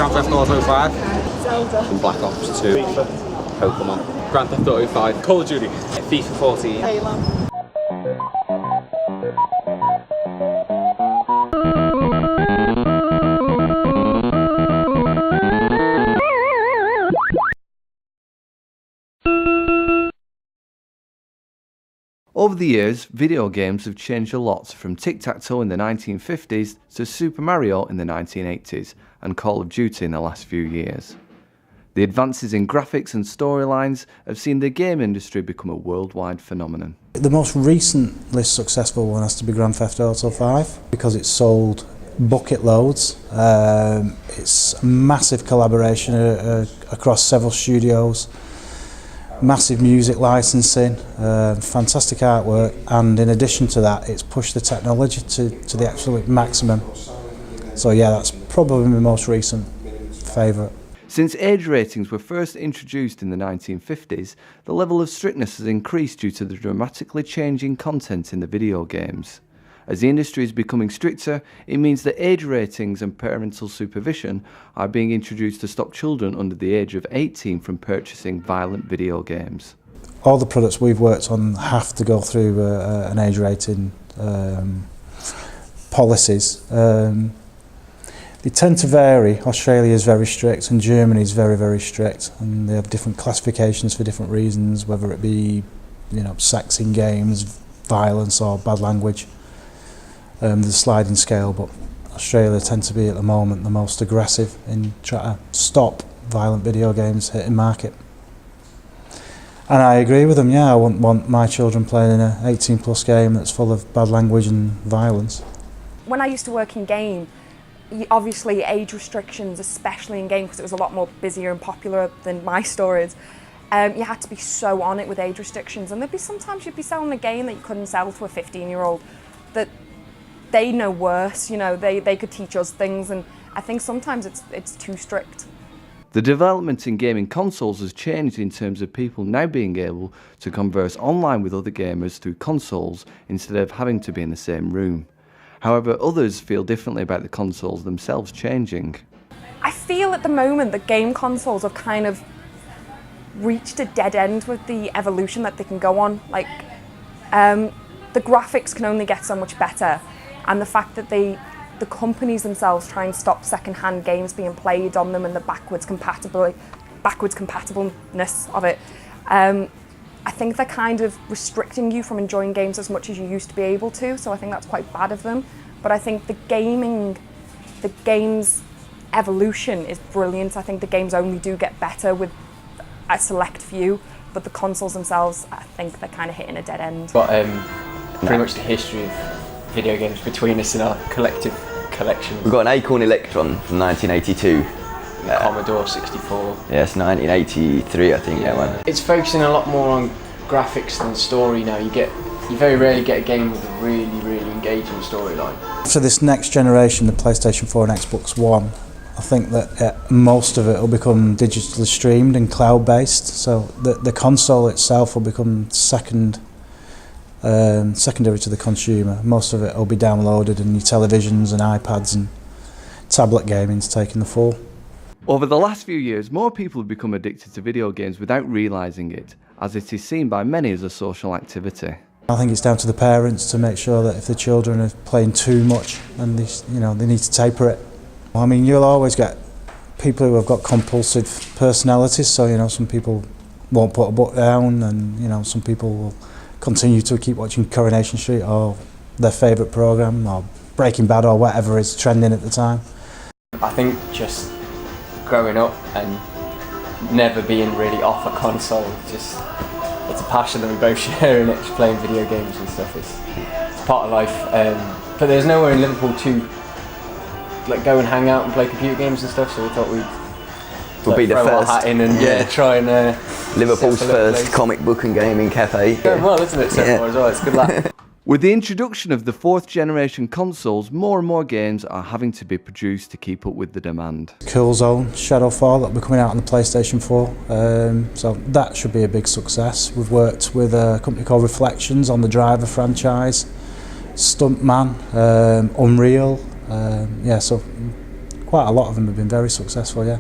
Grand Theft Auto 5. Zelda. Black Ops 2. FIFA. Pokemon. Grand Theft Auto 5. Call of Duty. FIFA 14. Halo. Over the years, video games have changed a lot, from tic-tac-toe in the 1950s to Super Mario in the 1980s and Call of Duty in the last few years. The advances in graphics and storylines have seen the game industry become a worldwide phenomenon. The most recently successful one has to be Grand Theft Auto 5 because it's sold bucket loads. It's a massive collaboration across several studios. Massive music licensing, fantastic artwork, and in addition to that it's pushed the technology to the absolute maximum. So yeah, that's probably my most recent favourite. Since age ratings were first introduced in the 1950s, the level of strictness has increased due to the dramatically changing content in the video games. As the industry is becoming stricter, it means that age ratings and parental supervision are being introduced to stop children under the age of 18 from purchasing violent video games. All the products we've worked on have to go through an age rating policies. They tend to vary. Australia is very strict and Germany is very, very strict, and they have different classifications for different reasons, whether it be, sex in games, violence or bad language. There's a sliding scale, but Australia tend to be at the moment the most aggressive in trying to stop violent video games hitting market. And I agree with them, yeah, I wouldn't want my children playing in an 18 plus game that's full of bad language and violence. When I used to work in game, obviously age restrictions, especially in game, because it was a lot more busier and popular than my store is, you had to be so on it with age restrictions, and there'd be sometimes you'd be selling a game that you couldn't sell to a 15-year-old that they know worse, they could teach us things, and I think sometimes it's too strict. The development in gaming consoles has changed in terms of people now being able to converse online with other gamers through consoles instead of having to be in the same room. However, others feel differently about the consoles themselves changing. I feel at the moment that game consoles have kind of reached a dead end with the evolution that they can go on. The graphics can only get so much better, and the fact that the companies themselves try and stop second-hand games being played on them and the backwards compatibleness of it. I think they're kind of restricting you from enjoying games as much as you used to be able to, so I think that's quite bad of them. But I think the game's evolution is brilliant. I think the games only do get better with a select few, but the consoles themselves, I think they're kind of hitting a dead end. But pretty much the history of video games between us in our collective collection. We've got an Acorn Electron from 1982. Commodore 64. Yes, 1983 I think that one. It's focusing a lot more on graphics than story now. You very rarely get a game with a really, really engaging storyline. For this next generation, the PlayStation 4 and Xbox One, I think that most of it will become digitally streamed and cloud-based, so the console itself will become secondary to the consumer. Most of it will be downloaded, and your televisions and iPads and tablet gaming's taking the fall. Over the last few years, more people have become addicted to video games without realising it, as it is seen by many as a social activity. I think it's down to the parents to make sure that if the children are playing too much, and they need to taper it. I mean, you'll always get people who have got compulsive personalities, so some people won't put a book down, and some people will continue to keep watching Coronation Street or their favourite programme or Breaking Bad or whatever is trending at the time. I think just growing up and never being really off a console, it's a passion that we both share, and it's playing video games and stuff. It's part of life. But there's nowhere in Liverpool to go and hang out and play computer games and stuff, so we thought we'd be the throw our first. hat in and try and Liverpool's first comic book and gaming cafe. Going well, isn't it, so far as well? It's good luck. With the introduction of the fourth generation consoles, more and more games are having to be produced to keep up with the demand. Killzone, Shadowfall, that'll be coming out on the PlayStation 4, so that should be a big success. We've worked with a company called Reflections on the Driver franchise, Stuntman, Unreal, so quite a lot of them have been very successful, yeah.